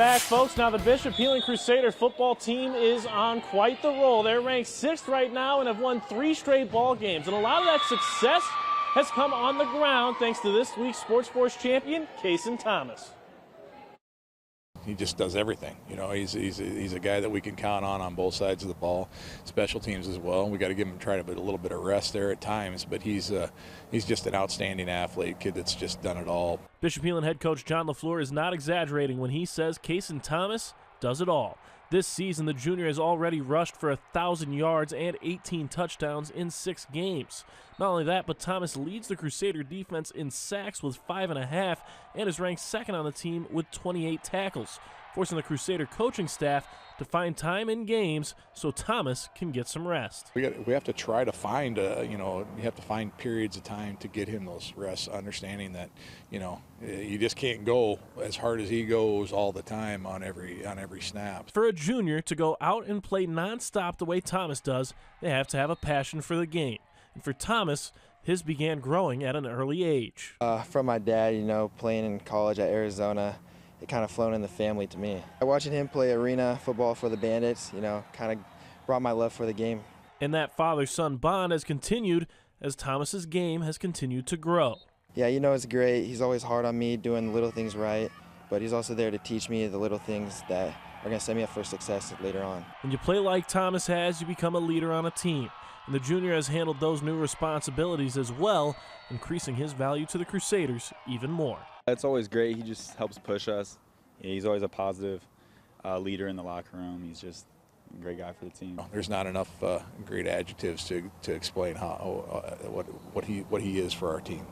Back, folks. Now the Bishop Heelan Crusaders football team is on quite the roll. They're ranked 6th right now and have won 3 straight ball games. And a lot of that success has come on the ground thanks to this week's SportsFource champion, Heelan Thomas. He just does everything. You know, he's a guy that we can count on both sides of the ball, special teams as well. We got to give him a little bit of rest there at times, but he's just an outstanding athlete, kid that's just done it all. Bishop Heelan head coach John LaFleur is not exaggerating when he says Heelan Thomas does it all. This season, the junior has already rushed for 1,000 yards and 18 touchdowns in 6 games. Not only that, but Thomas leads the Crusader defense in sacks with 5.5 and is ranked 2nd on the team with 28 tackles, forcing the Crusader coaching staff to find time in games so Thomas can get some rest. We have to try to find, you have to find periods of time to get him those rests, understanding that, you just can't go as hard as he goes all the time on every snap. For a junior to go out and play nonstop the way Thomas does, they have to have a passion for the game. And for Thomas, his began growing at an early age. From my dad, playing in college at Arizona, it kind of flown in the family to me. Watching him play arena football for the Bandits, kind of brought my love for the game. And that father-son bond has continued as Thomas's game has continued to grow. Yeah, it's great. He's always hard on me doing the little things right, but he's also there to teach me the little things that are going to set me up for success later on. When you play like Thomas has, you become a leader on a team. And the junior has handled those new responsibilities as well, increasing his value to the Crusaders even more. It's always great. He just helps push us. He's always a positive leader in the locker room. He's just a great guy for the team. There's not enough great adjectives to explain what he is for our team.